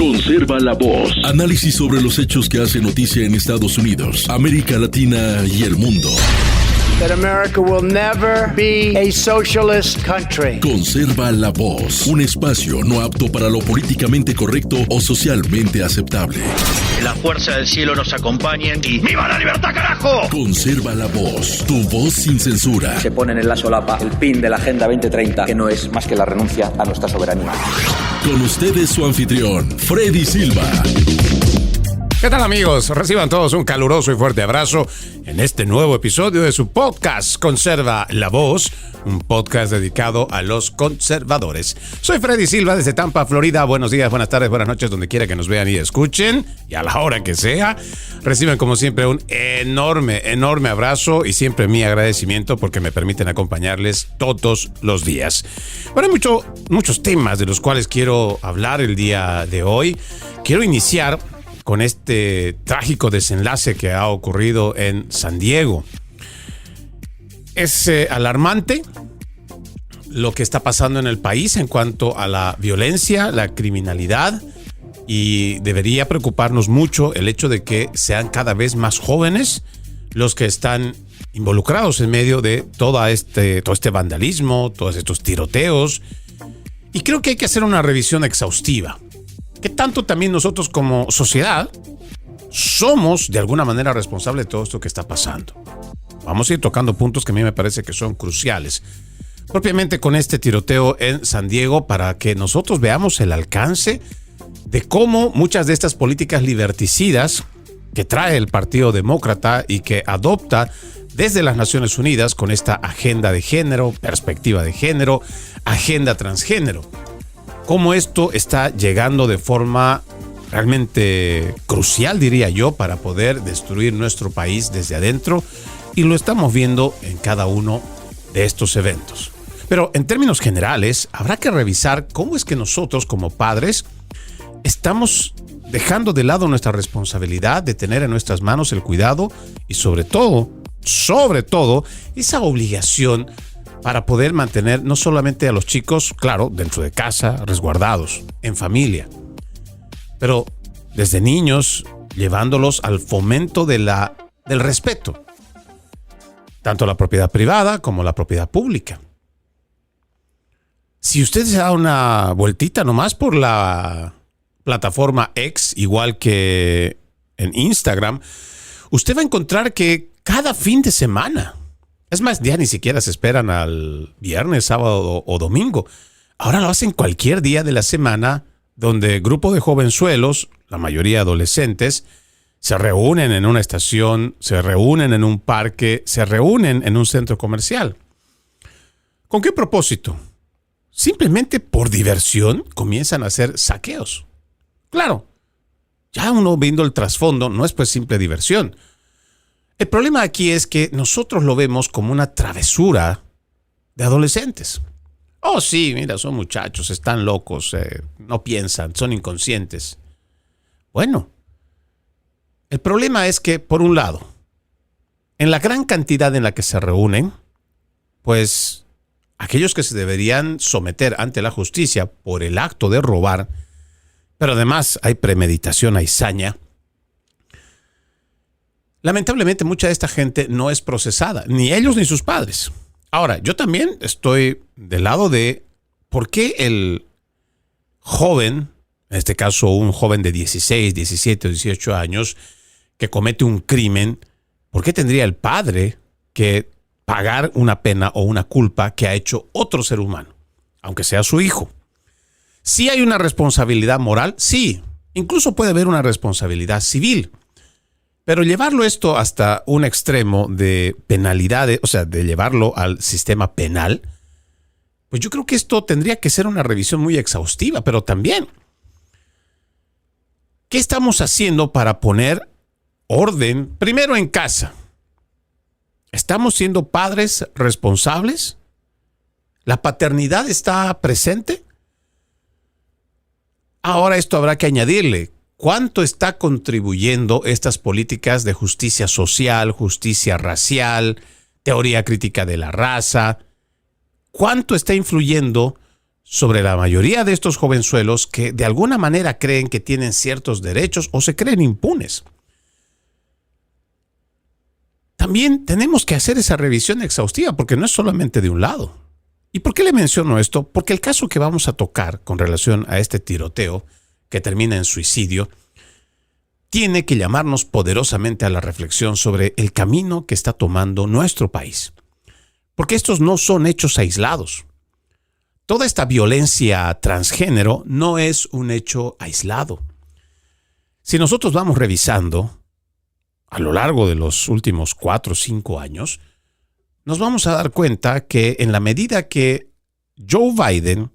Conserva la voz. Análisis sobre los hechos que hacen noticia en Estados Unidos, América Latina y el mundo. That America will never be a socialist country. Conserva la voz. Un espacio no apto para lo políticamente correcto o socialmente aceptable. La fuerza del cielo nos acompañe y ¡viva la libertad, carajo! Conserva la voz. Tu voz sin censura. Se ponen en la solapa el pin de la Agenda 2030, que no es más que la renuncia a nuestra soberanía. Con ustedes su anfitrión, Freddy Silva. ¿Qué tal, amigos? Reciban todos un caluroso y fuerte abrazo en este nuevo episodio de su podcast Conserva la Voz, un podcast dedicado a los conservadores. Soy Freddy Silva desde Tampa, Florida. Buenos días, buenas tardes, buenas noches, donde quiera que nos vean y escuchen, y a la hora que sea. Reciban como siempre un enorme abrazo y siempre mi agradecimiento porque me permiten acompañarles todos los días. Bueno, hay muchos temas de los cuales quiero hablar el día de hoy. Quiero iniciar con este trágico desenlace que ha ocurrido en San Diego. Es alarmante lo que está pasando en el país en cuanto a la violencia, la criminalidad, y debería preocuparnos mucho el hecho de que sean cada vez más jóvenes los que están involucrados en medio de todo este vandalismo, todos estos tiroteos. Y creo que hay que hacer una revisión exhaustiva. ¿Qué tanto también nosotros como sociedad somos de alguna manera responsables de todo esto que está pasando? Vamos a ir tocando puntos que a mí me parece que son cruciales. Propiamente con este tiroteo en San Diego, para que nosotros veamos el alcance de cómo muchas de estas políticas liberticidas que trae el Partido Demócrata y que adopta desde las Naciones Unidas con esta agenda de género, perspectiva de género, agenda transgénero, cómo esto está llegando de forma realmente crucial, diría yo, para poder destruir nuestro país desde adentro, y lo estamos viendo en cada uno de estos eventos. Pero en términos generales, habrá que revisar cómo es que nosotros como padres estamos dejando de lado nuestra responsabilidad de tener en nuestras manos el cuidado y sobre todo, esa obligación para poder mantener no solamente a los chicos, claro, dentro de casa, resguardados, en familia, pero desde niños, llevándolos al fomento del respeto, tanto la propiedad privada como la propiedad pública. Si usted se da una vueltita nomás por la plataforma X, igual que en Instagram, usted va a encontrar que cada fin de semana, es más, ya ni siquiera se esperan al viernes, sábado o domingo. Ahora lo hacen cualquier día de la semana, donde grupo de jovenzuelos, la mayoría adolescentes, se reúnen en una estación, se reúnen en un parque, se reúnen en un centro comercial. ¿Con qué propósito? Simplemente por diversión comienzan a hacer saqueos. Claro, ya uno viendo el trasfondo, no es pues simple diversión. El problema aquí es que nosotros lo vemos como una travesura de adolescentes. Oh, sí, mira, son muchachos, están locos, no piensan, son inconscientes. Bueno, el problema es que, por un lado, en la gran cantidad en la que se reúnen, pues aquellos que se deberían someter ante la justicia por el acto de robar, pero además hay premeditación, hay saña. Lamentablemente, mucha de esta gente no es procesada, ni ellos ni sus padres. Ahora, yo también estoy del lado de por qué el joven, en este caso un joven de 16, 17 o 18 años, que comete un crimen, ¿por qué tendría el padre que pagar una pena o una culpa que ha hecho otro ser humano, aunque sea su hijo? Sí hay una responsabilidad moral, sí, incluso puede haber una responsabilidad civil. Pero llevarlo esto hasta un extremo de penalidades, o sea, de llevarlo al sistema penal, pues yo creo que esto tendría que ser una revisión muy exhaustiva, pero también, ¿qué estamos haciendo para poner orden primero en casa? ¿Estamos siendo padres responsables? ¿La paternidad está presente? Ahora esto habrá que añadirle. ¿Cuánto está contribuyendo estas políticas de justicia social, justicia racial, teoría crítica de la raza? ¿Cuánto está influyendo sobre la mayoría de estos jovenzuelos que de alguna manera creen que tienen ciertos derechos o se creen impunes. También tenemos que hacer esa revisión exhaustiva porque no es solamente de un lado. ¿Y por qué le menciono esto? Porque el caso que vamos a tocar con relación a este tiroteo que termina en suicidio tiene que llamarnos poderosamente a la reflexión sobre el camino que está tomando nuestro país. Porque estos no son hechos aislados. Toda esta violencia transgénero no es un hecho aislado. Si nosotros vamos revisando a lo largo de los últimos 4 o 5 años, nos vamos a dar cuenta que en la medida que Joe Biden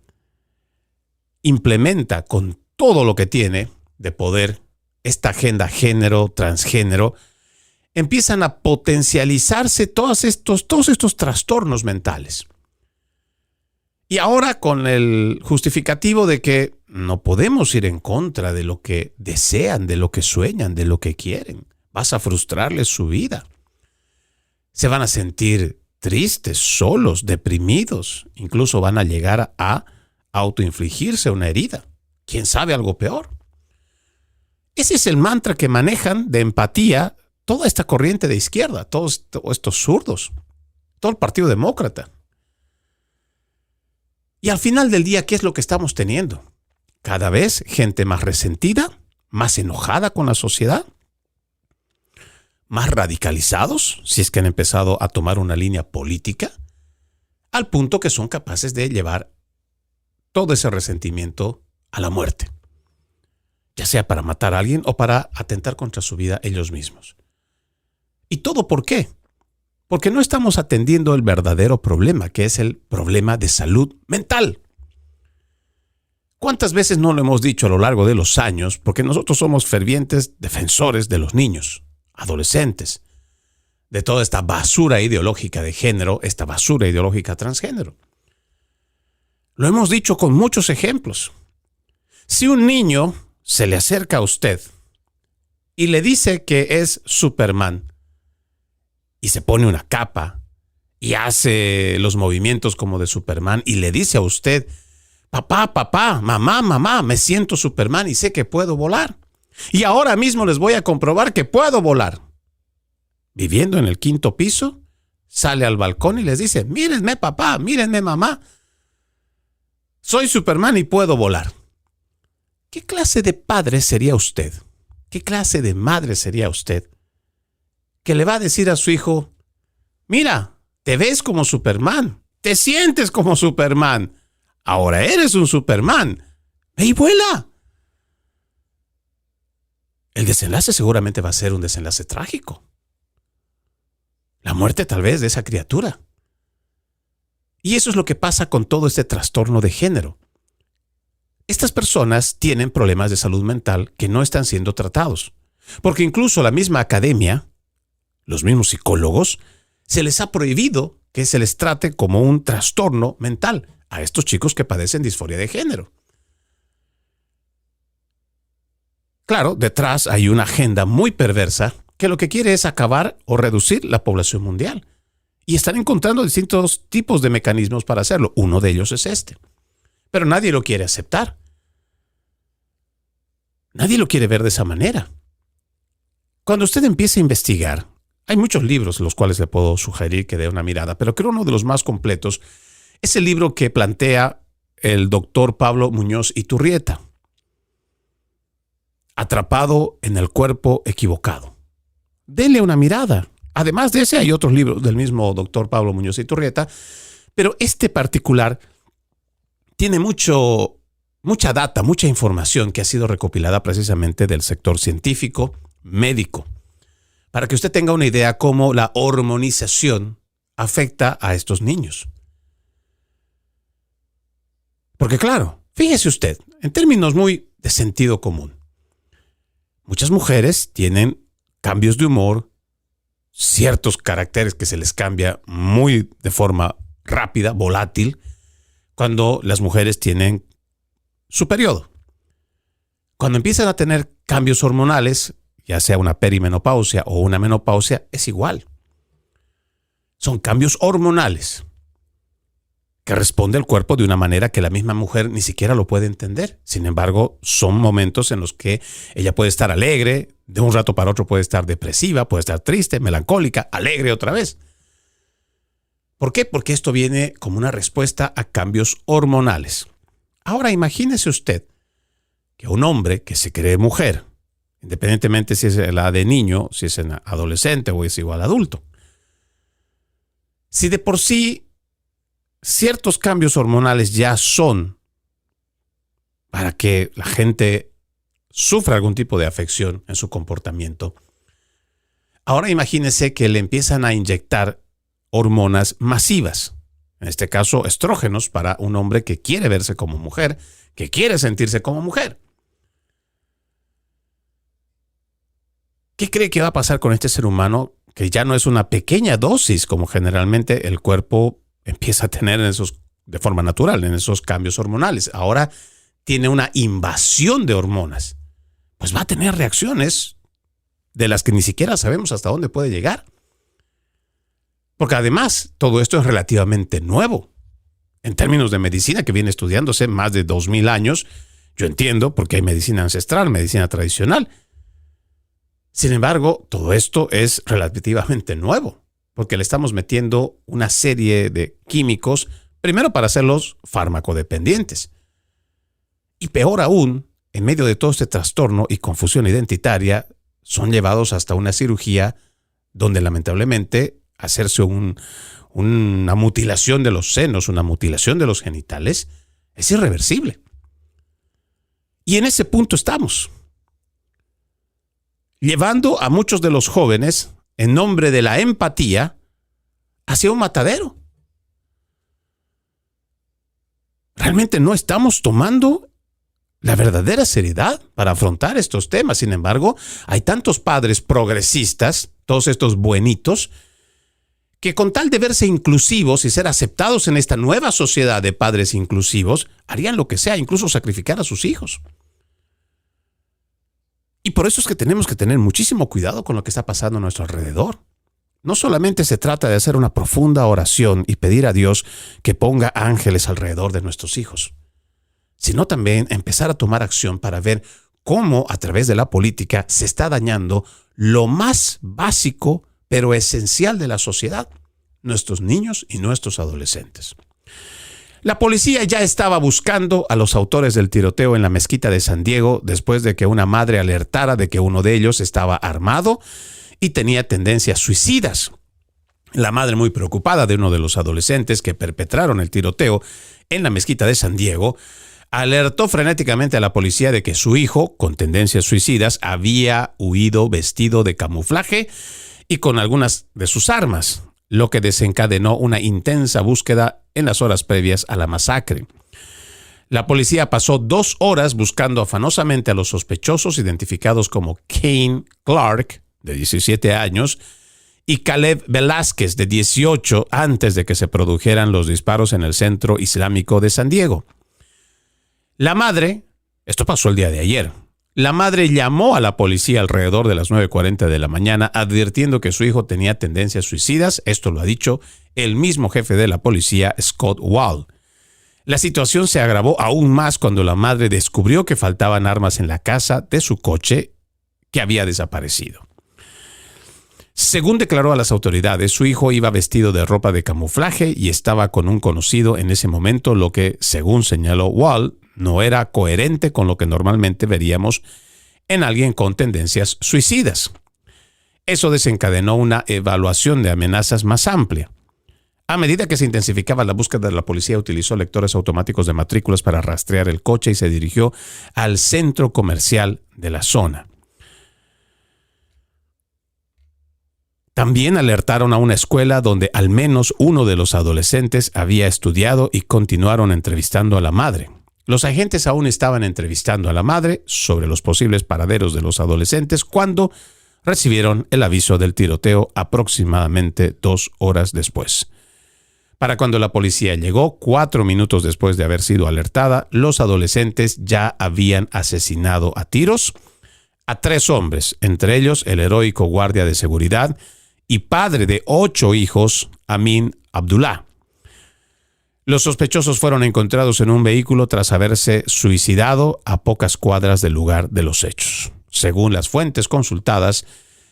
implementa con todo lo que tiene de poder esta agenda género, transgénero, empiezan a potencializarse todos estos trastornos mentales. Y ahora con el justificativo de que no podemos ir en contra de lo que desean, de lo que sueñan, de lo que quieren. Vas a frustrarles su vida. Se van a sentir tristes, solos, deprimidos. Incluso van a llegar a autoinfligirse una herida. ¿Quién sabe algo peor? Ese es el mantra que manejan de empatía toda esta corriente de izquierda, todos estos zurdos, todo el Partido Demócrata. Y al final del día, ¿qué es lo que estamos teniendo? Cada vez gente más resentida, más enojada con la sociedad, más radicalizados, si es que han empezado a tomar una línea política, al punto que son capaces de llevar todo ese resentimiento a la muerte, ya sea para matar a alguien o para atentar contra su vida ellos mismos. ¿Y todo por qué? Porque no estamos atendiendo el verdadero problema, que es el problema de salud mental. ¿Cuántas veces no lo hemos dicho a lo largo de los años? Porque nosotros somos fervientes defensores de los niños, adolescentes, de toda esta basura ideológica de género, esta basura ideológica transgénero. Lo hemos dicho con muchos ejemplos. Si un niño se le acerca a usted y le dice que es Superman, y se pone una capa y hace los movimientos como de Superman y le dice a usted, papá, mamá, me siento Superman y sé que puedo volar. Y ahora mismo les voy a comprobar que puedo volar. Viviendo en el 5º piso, sale al balcón y les dice, mírenme papá, mírenme mamá, soy Superman y puedo volar. ¿Qué clase de padre sería usted? ¿Qué clase de madre sería usted? Que le va a decir a su hijo, mira, te ves como Superman, te sientes como Superman, ahora eres un Superman, ve y vuela. El desenlace seguramente va a ser un desenlace trágico. La muerte tal vez de esa criatura. Y eso es lo que pasa con todo este trastorno de género. Estas personas tienen problemas de salud mental que no están siendo tratados, porque incluso la misma academia, los mismos psicólogos, se les ha prohibido que se les trate como un trastorno mental a estos chicos que padecen disforia de género. Claro, detrás hay una agenda muy perversa que lo que quiere es acabar o reducir la población mundial. Y están encontrando distintos tipos de mecanismos para hacerlo. Uno de ellos es este. Pero nadie lo quiere aceptar. Nadie lo quiere ver de esa manera. Cuando usted empieza a investigar, hay muchos libros los cuales le puedo sugerir que dé una mirada, pero creo uno de los más completos es el libro que plantea el doctor Pablo Muñoz Iturrieta, Atrapado en el cuerpo equivocado. Dele una mirada. Además de ese, hay otros libros del mismo doctor Pablo Muñoz Iturrieta, pero este particular tiene mucha data, mucha información que ha sido recopilada precisamente del sector científico, médico, para que usted tenga una idea cómo la hormonización afecta a estos niños. Porque claro, fíjese usted, en términos muy de sentido común, muchas mujeres tienen cambios de humor, ciertos caracteres que se les cambia muy de forma rápida, volátil, cuando las mujeres tienen su periodo. Cuando empiezan a tener cambios hormonales, ya sea una perimenopausia o una menopausia, es igual. Son cambios hormonales. que responde el cuerpo de una manera que la misma mujer ni siquiera lo puede entender. Sin embargo, son momentos en los que ella puede estar alegre, de un rato para otro puede estar depresiva, puede estar triste, melancólica, alegre otra vez. ¿Por qué? Porque esto viene como una respuesta a cambios hormonales. Ahora imagínese usted que un hombre que se cree mujer, independientemente si es la de niño, si es en adolescente o es igual adulto, si de por sí ciertos cambios hormonales ya son para que la gente sufra algún tipo de afección en su comportamiento, ahora imagínese que le empiezan a inyectar hormonas masivas, en este caso estrógenos, para un hombre que quiere verse como mujer, que quiere sentirse como mujer. ¿Qué cree que va a pasar con este ser humano que ya no es una pequeña dosis como generalmente el cuerpo empieza a tener de forma natural en esos cambios hormonales? Ahora tiene una invasión de hormonas. Pues va a tener reacciones de las que ni siquiera sabemos hasta dónde puede llegar. Porque además todo esto es relativamente nuevo. En términos de medicina que viene estudiándose más de 2000 años, yo entiendo porque hay medicina ancestral, medicina tradicional. Sin embargo, todo esto es relativamente nuevo, porque le estamos metiendo una serie de químicos, primero para hacerlos farmacodependientes. Y peor aún, en medio de todo este trastorno y confusión identitaria, son llevados hasta una cirugía donde lamentablemente hacerse una mutilación de los senos, una mutilación de los genitales, es irreversible. Y en ese punto estamos, llevando a muchos de los jóvenes, en nombre de la empatía, hacia un matadero. Realmente no estamos tomando la verdadera seriedad para afrontar estos temas. Sin embargo, hay tantos padres progresistas, todos estos buenitos, que con tal de verse inclusivos y ser aceptados en esta nueva sociedad de padres inclusivos, harían lo que sea, incluso sacrificar a sus hijos. Y por eso es que tenemos que tener muchísimo cuidado con lo que está pasando a nuestro alrededor. No solamente se trata de hacer una profunda oración y pedir a Dios que ponga ángeles alrededor de nuestros hijos, sino también empezar a tomar acción para ver cómo a través de la política se está dañando lo más básico pero esencial de la sociedad, nuestros niños y nuestros adolescentes. La policía ya estaba buscando a los autores del tiroteo en la mezquita de San Diego después de que una madre alertara de que uno de ellos estaba armado y tenía tendencias suicidas. La madre, muy preocupada de uno de los adolescentes que perpetraron el tiroteo en la mezquita de San Diego, alertó frenéticamente a la policía de que su hijo, con tendencias suicidas, había huido vestido de camuflaje y con algunas de sus armas, lo que desencadenó una intensa búsqueda en las horas previas a la masacre. La policía pasó 2 horas buscando afanosamente a los sospechosos identificados como Kane Clark, de 17 años, y Caleb Velázquez, de 18, antes de que se produjeran los disparos en el centro islámico de San Diego. La madre, esto pasó el día de ayer, la madre llamó a la policía alrededor de las 9:40 de la mañana advirtiendo que su hijo tenía tendencias suicidas. Esto lo ha dicho el mismo jefe de la policía, Scott Wall. La situación se agravó aún más cuando la madre descubrió que faltaban armas en la casa de su coche que había desaparecido. Según declaró a las autoridades, su hijo iba vestido de ropa de camuflaje y estaba con un conocido en ese momento, lo que, según señaló Wall, no era coherente con lo que normalmente veríamos en alguien con tendencias suicidas. Eso desencadenó una evaluación de amenazas más amplia. A medida que se intensificaba la búsqueda, la policía utilizó lectores automáticos de matrículas para rastrear el coche y se dirigió al centro comercial de la zona. También alertaron a una escuela donde al menos uno de los adolescentes había estudiado y continuaron entrevistando a la madre. Los agentes aún estaban entrevistando a la madre sobre los posibles paraderos de los adolescentes cuando recibieron el aviso del tiroteo aproximadamente 2 horas después. Para cuando la policía llegó, 4 minutos después de haber sido alertada, los adolescentes ya habían asesinado a tiros a 3 hombres, entre ellos el heroico guardia de seguridad y padre de 8 hijos, Amin Abdullah. Los sospechosos fueron encontrados en un vehículo tras haberse suicidado a pocas cuadras del lugar de los hechos. Según las fuentes consultadas,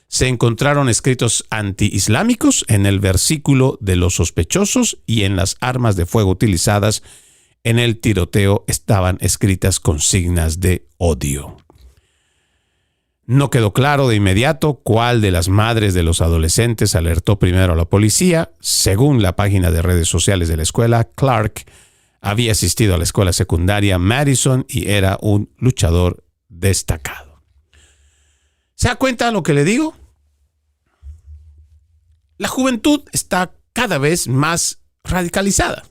se encontraron escritos anti-islámicos en el versículo de los sospechosos y en las armas de fuego utilizadas en el tiroteo estaban escritas consignas de odio. No quedó claro de inmediato cuál de las madres de los adolescentes alertó primero a la policía. Según la página de redes sociales de la escuela, Clark había asistido a la escuela secundaria Madison y era un luchador destacado. ¿Se da cuenta de lo que le digo? La juventud está cada vez más radicalizada.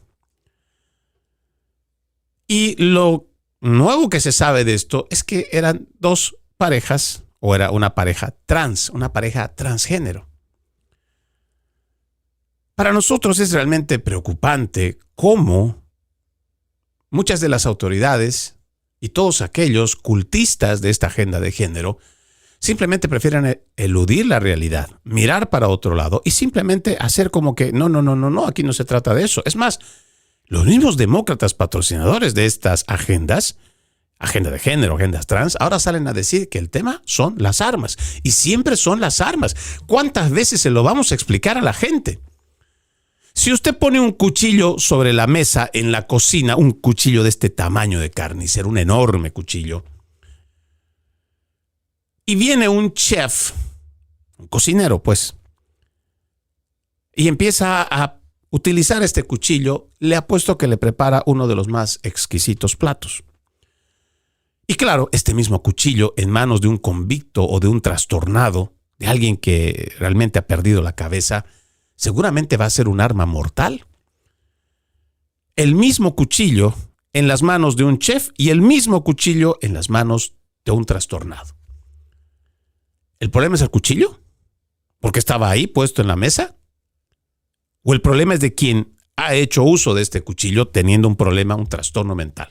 Y lo nuevo que se sabe de esto es que eran dos parejas, o era una pareja trans, una pareja transgénero. Para nosotros es realmente preocupante cómo muchas de las autoridades y todos aquellos cultistas de esta agenda de género simplemente prefieren eludir la realidad, mirar para otro lado y simplemente hacer como que no, aquí no se trata de eso. Es más, los mismos demócratas patrocinadores de estas agendas, agenda de género, agendas trans, ahora salen a decir que el tema son las armas. Y siempre son las armas. ¿Cuántas veces se lo vamos a explicar a la gente? Si usted pone un cuchillo sobre la mesa en la cocina, un cuchillo de este tamaño de carnicero, un enorme cuchillo, y viene un chef, un cocinero pues, y empieza a utilizar este cuchillo, le apuesto que le prepara uno de los más exquisitos platos. Y claro, este mismo cuchillo en manos de un convicto o de un trastornado, de alguien que realmente ha perdido la cabeza, seguramente va a ser un arma mortal. El mismo cuchillo en las manos de un chef y el mismo cuchillo en las manos de un trastornado. ¿El problema es el cuchillo? ¿Porque estaba ahí puesto en la mesa? ¿O el problema es de quien ha hecho uso de este cuchillo teniendo un problema, un trastorno mental?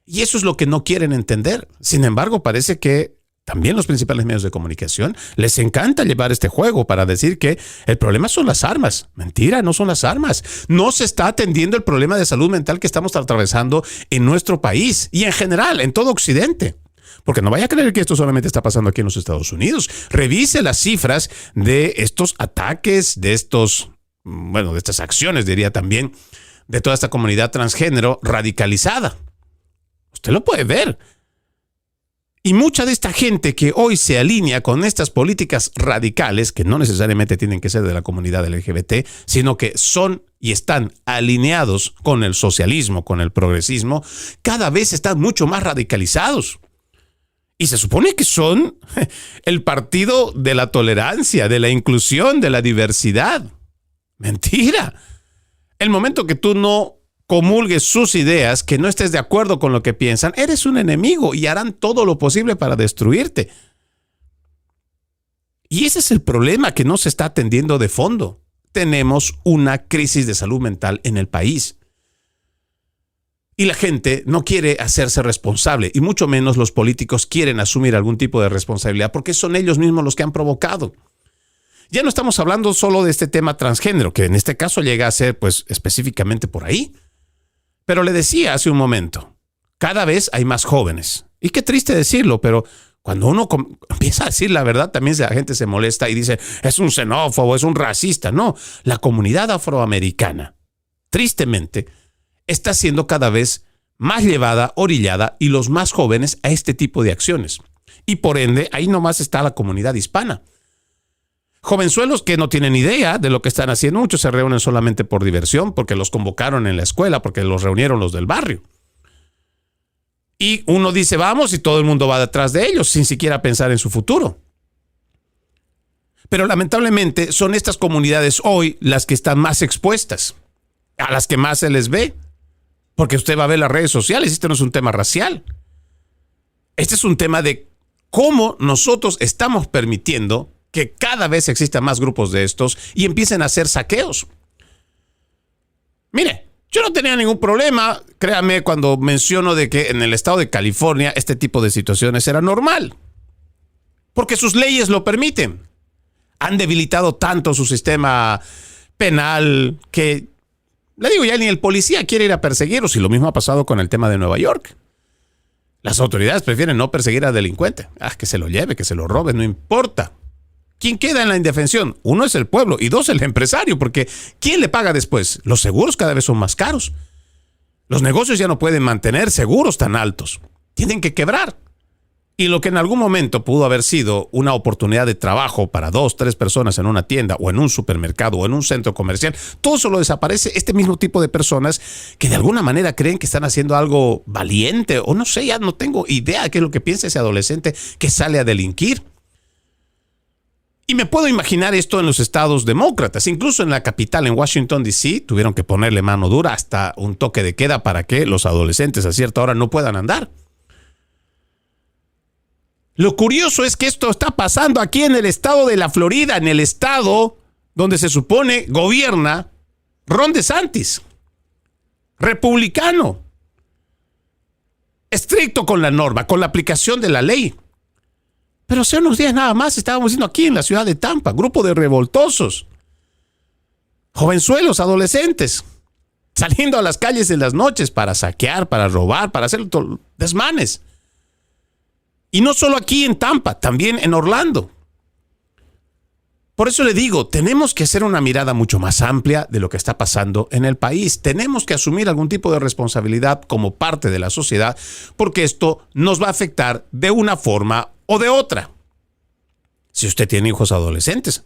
Y eso es lo que no quieren entender. Sin embargo, parece que también los principales medios de comunicación les encanta llevar este juego para decir que el problema son las armas. Mentira, no son las armas. No se está atendiendo el problema de salud mental que estamos atravesando en nuestro país y en general, en todo Occidente. Porque no vaya a creer que esto solamente está pasando aquí en los Estados Unidos. Revise las cifras de estos ataques, de estas acciones, diría también, de toda esta comunidad transgénero radicalizada. Usted lo puede ver. Y mucha de esta gente que hoy se alinea con estas políticas radicales, que no necesariamente tienen que ser de la comunidad LGBT, sino que son y están alineados con el socialismo, con el progresismo, cada vez están mucho más radicalizados. Y se supone que son el partido de la tolerancia, de la inclusión, de la diversidad. Mentira. El momento que tú no comulgues sus ideas, que no estés de acuerdo con lo que piensan, eres un enemigo y harán todo lo posible para destruirte. Y ese es el problema que no se está atendiendo de fondo. Tenemos una crisis de salud mental en el país. Y la gente no quiere hacerse responsable, y mucho menos los políticos quieren asumir algún tipo de responsabilidad, porque son ellos mismos los que han provocado. Ya no estamos hablando solo de este tema transgénero, que en este caso llega a ser pues específicamente por ahí. Pero le decía hace un momento, cada vez hay más jóvenes. Y qué triste decirlo, pero cuando uno empieza a decir la verdad, también la gente se molesta y dice, es un xenófobo, es un racista. No, la comunidad afroamericana, tristemente, está siendo cada vez más llevada, orillada, y los más jóvenes a este tipo de acciones. Y por ende, ahí nomás está la comunidad hispana. Jovenzuelos que no tienen idea de lo que están haciendo, muchos se reúnen solamente por diversión, porque los convocaron en la escuela, porque los reunieron los del barrio. Y uno dice, vamos, y todo el mundo va detrás de ellos, sin siquiera pensar en su futuro. Pero lamentablemente son estas comunidades hoy las que están más expuestas, a las que más se les ve. Porque usted va a ver las redes sociales, este no es un tema racial. Este es un tema de cómo nosotros estamos permitiendo que cada vez existan más grupos de estos y empiecen a hacer saqueos. Mire, yo no tenía ningún problema, créame, cuando menciono de que en el estado de California este tipo de situaciones era normal. Porque sus leyes lo permiten. Han debilitado tanto su sistema penal que Le digo, ya ni el policía quiere ir a perseguirlos, y lo mismo ha pasado con el tema de Nueva York. Las autoridades prefieren no perseguir al delincuente. Que se lo lleve, que se lo robe, no importa. ¿Quién queda en la indefensión? Uno es el pueblo y dos el empresario, porque ¿quién le paga después? Los seguros cada vez son más caros. Los negocios ya no pueden mantener seguros tan altos. Tienen que quebrar. Y lo que en algún momento pudo haber sido una oportunidad de trabajo para 2, 3 personas en una tienda o en un supermercado o en un centro comercial, todo eso lo desaparece este mismo tipo de personas que de alguna manera creen que están haciendo algo valiente, o no sé, ya no tengo idea de qué es lo que piensa ese adolescente que sale a delinquir. Y me puedo imaginar esto en los estados demócratas. Incluso en la capital, en Washington, D.C., tuvieron que ponerle mano dura hasta un toque de queda para que los adolescentes a cierta hora no puedan andar. Lo curioso es que esto está pasando aquí en el estado de la Florida, en el estado donde se supone gobierna Ron DeSantis, republicano, estricto con la norma, con la aplicación de la ley. Pero hace unos días nada más estábamos viendo aquí en la ciudad de Tampa, grupo de revoltosos, jovenzuelos, adolescentes, saliendo a las calles en las noches para saquear, para robar, para hacer desmanes. Y no solo aquí en Tampa, también en Orlando. Por eso le digo, tenemos que hacer una mirada mucho más amplia de lo que está pasando en el país. Tenemos que asumir algún tipo de responsabilidad como parte de la sociedad, porque esto nos va a afectar de una forma o de otra. Si usted tiene hijos adolescentes,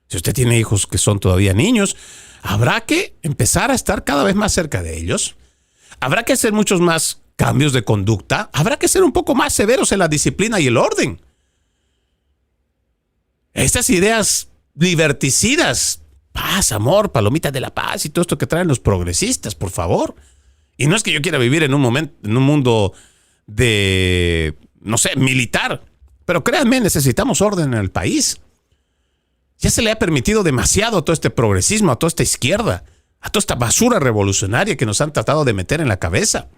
si usted tiene hijos que son todavía niños, habrá que empezar a estar cada vez más cerca de ellos. Habrá que hacer muchos más cambios de conducta. Habrá que ser un poco más severos en la disciplina y el orden. Estas ideas liberticidas, paz, amor, palomitas de la paz y todo esto que traen los progresistas, por favor. Y no es que yo quiera vivir en un mundo de, no sé, militar. Pero créanme, necesitamos orden en el país. Ya se le ha permitido demasiado a todo este progresismo, a toda esta izquierda, a toda esta basura revolucionaria que nos han tratado de meter en la cabeza.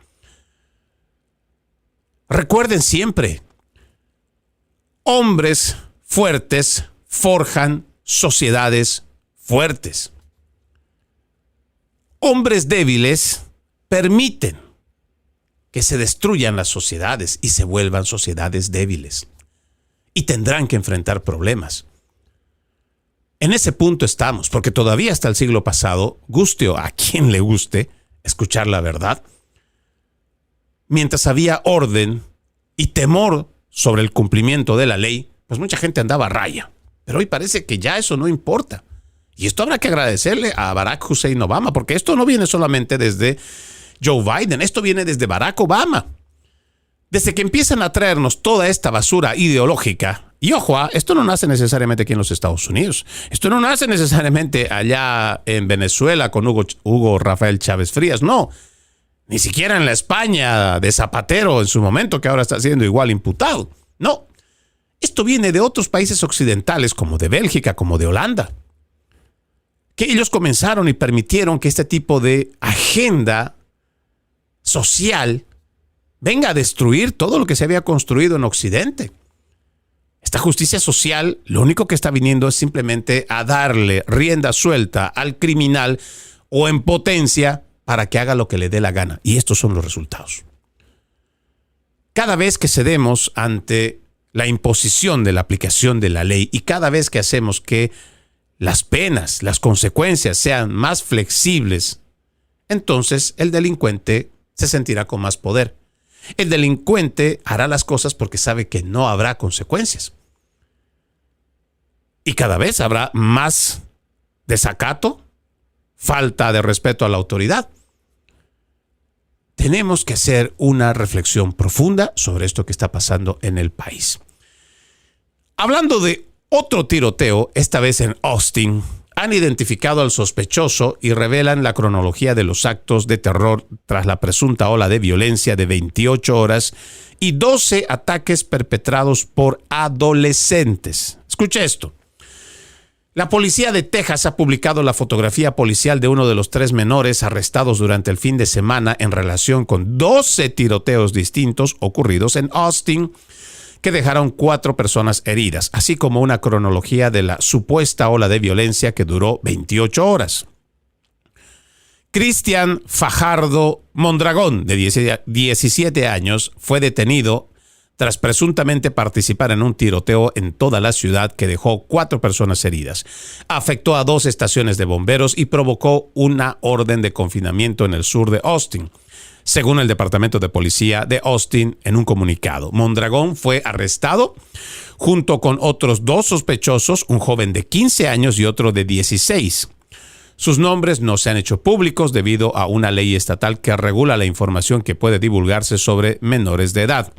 Recuerden siempre, hombres fuertes forjan sociedades fuertes. Hombres débiles permiten que se destruyan las sociedades y se vuelvan sociedades débiles. Y tendrán que enfrentar problemas. En ese punto estamos, porque todavía hasta el siglo pasado, guste a quien le guste escuchar la verdad, mientras había orden y temor sobre el cumplimiento de la ley, pues mucha gente andaba a raya. Pero hoy parece que ya eso no importa. Y esto habrá que agradecerle a Barack Hussein Obama, porque esto no viene solamente desde Joe Biden, esto viene desde Barack Obama. Desde que empiezan a traernos toda esta basura ideológica, y ojo, esto no nace necesariamente aquí en los Estados Unidos, esto no nace necesariamente allá en Venezuela con Hugo Rafael Chávez Frías, no, ni siquiera en la España de Zapatero en su momento, que ahora está siendo igual imputado, no. Esto viene de otros países occidentales, como de Bélgica, como de Holanda, que ellos comenzaron y permitieron que este tipo de agenda social venga a destruir todo lo que se había construido en Occidente. Esta justicia social lo único que está viniendo es simplemente a darle rienda suelta al criminal o en potencia para que haga lo que le dé la gana. Y estos son los resultados. Cada vez que cedemos ante la imposición de la aplicación de la ley y cada vez que hacemos que las penas, las consecuencias sean más flexibles, entonces el delincuente se sentirá con más poder. El delincuente hará las cosas porque sabe que no habrá consecuencias. Y cada vez habrá más desacato, falta de respeto a la autoridad. Tenemos que hacer una reflexión profunda sobre esto que está pasando en el país. Hablando de otro tiroteo, esta vez en Austin, han identificado al sospechoso y revelan la cronología de los actos de terror tras la presunta ola de violencia de 28 horas y 12 ataques perpetrados por adolescentes. Escuche esto. La policía de Texas ha publicado la fotografía policial de uno de los 3 menores arrestados durante el fin de semana en relación con 12 tiroteos distintos ocurridos en Austin, que dejaron 4 personas heridas, así como una cronología de la supuesta ola de violencia que duró 28 horas. Cristian Fajardo Mondragón, de 17 años, fue detenido tras presuntamente participar en un tiroteo en toda la ciudad que dejó 4 personas heridas, afectó a 2 estaciones de bomberos y provocó una orden de confinamiento en el sur de Austin, según el Departamento de Policía de Austin en un comunicado. Mondragón fue arrestado junto con otros 2 sospechosos, un joven de 15 años y otro de 16. Sus nombres no se han hecho públicos debido a una ley estatal que regula la información que puede divulgarse sobre menores de edad.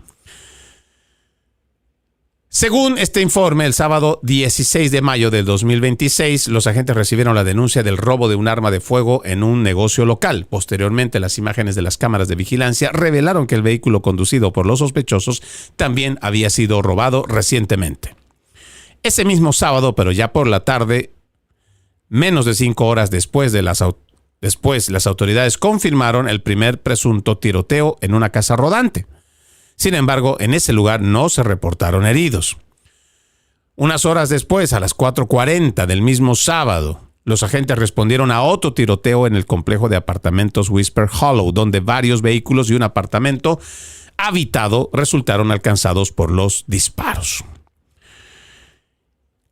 Según este informe, el sábado 16 de mayo del 2026, los agentes recibieron la denuncia del robo de un arma de fuego en un negocio local. Posteriormente, las imágenes de las cámaras de vigilancia revelaron que el vehículo conducido por los sospechosos también había sido robado recientemente. Ese mismo sábado, pero ya por la tarde, menos de 5 horas después, las autoridades confirmaron el primer presunto tiroteo en una casa rodante. Sin embargo, en ese lugar no se reportaron heridos. Unas horas después, a las 4:40 del mismo sábado, los agentes respondieron a otro tiroteo en el complejo de apartamentos Whisper Hollow, donde varios vehículos y un apartamento habitado resultaron alcanzados por los disparos.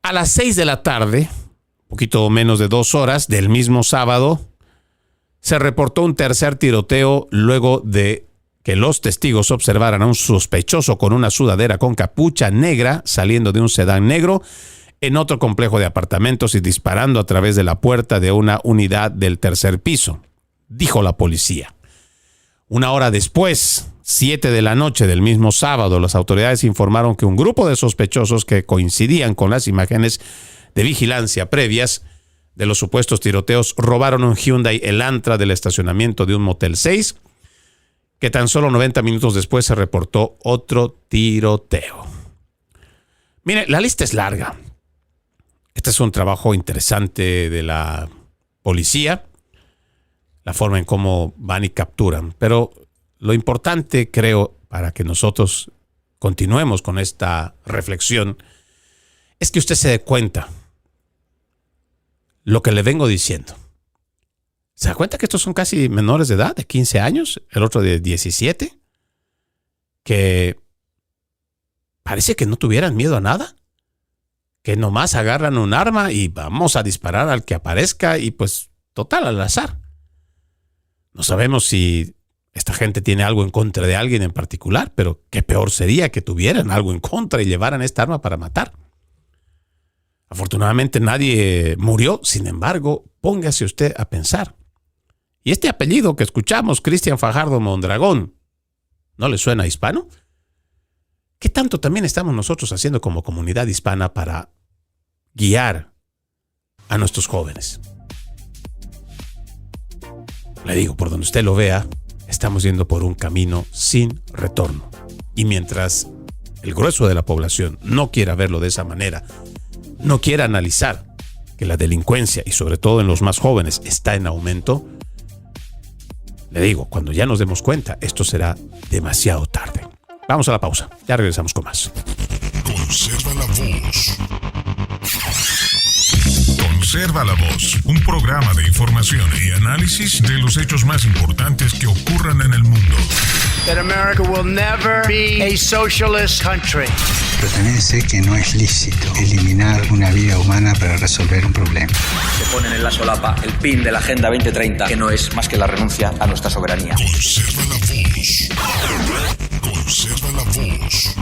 A las 6 de la tarde, poquito menos de 2 horas del mismo sábado, se reportó un tercer tiroteo luego de que los testigos observaran a un sospechoso con una sudadera con capucha negra saliendo de un sedán negro en otro complejo de apartamentos y disparando a través de la puerta de una unidad del tercer piso, dijo la policía. Una hora después, 7 de la noche del mismo sábado, las autoridades informaron que un grupo de sospechosos que coincidían con las imágenes de vigilancia previas de los supuestos tiroteos robaron un Hyundai Elantra del estacionamiento de un Motel 6, que tan solo 90 minutos después se reportó otro tiroteo. Mire, la lista es larga. Este es un trabajo interesante de la policía, la forma en cómo van y capturan. Pero lo importante, creo, para que nosotros continuemos con esta reflexión, es que usted se dé cuenta lo que le vengo diciendo. ¿Se da cuenta que estos son casi menores de edad, de 15 años, el otro de 17? Que parece que no tuvieran miedo a nada, que nomás agarran un arma y vamos a disparar al que aparezca y pues total al azar. No sabemos si esta gente tiene algo en contra de alguien en particular, pero qué peor sería que tuvieran algo en contra y llevaran esta arma para matar. Afortunadamente nadie murió, sin embargo, póngase usted a pensar. Y este apellido que escuchamos, Cristian Fajardo Mondragón, ¿no le suena hispano? ¿Qué tanto también estamos nosotros haciendo como comunidad hispana para guiar a nuestros jóvenes? Le digo, por donde usted lo vea, estamos yendo por un camino sin retorno. Y mientras el grueso de la población no quiera verlo de esa manera, no quiera analizar que la delincuencia, y sobre todo en los más jóvenes, está en aumento, le digo, cuando ya nos demos cuenta, esto será demasiado tarde. Vamos a la pausa. Ya regresamos con más. Conserva la voz. Conserva la voz. Un programa de información y análisis de los hechos más importantes que ocurran en el mundo. That America will never be a socialist country. Pero también sé que no es lícito eliminar una vida humana para resolver un problema. Se ponen en la solapa el PIN de la Agenda 2030, que no es más que la renuncia a nuestra soberanía. Conserva la voz. Conserva la voz.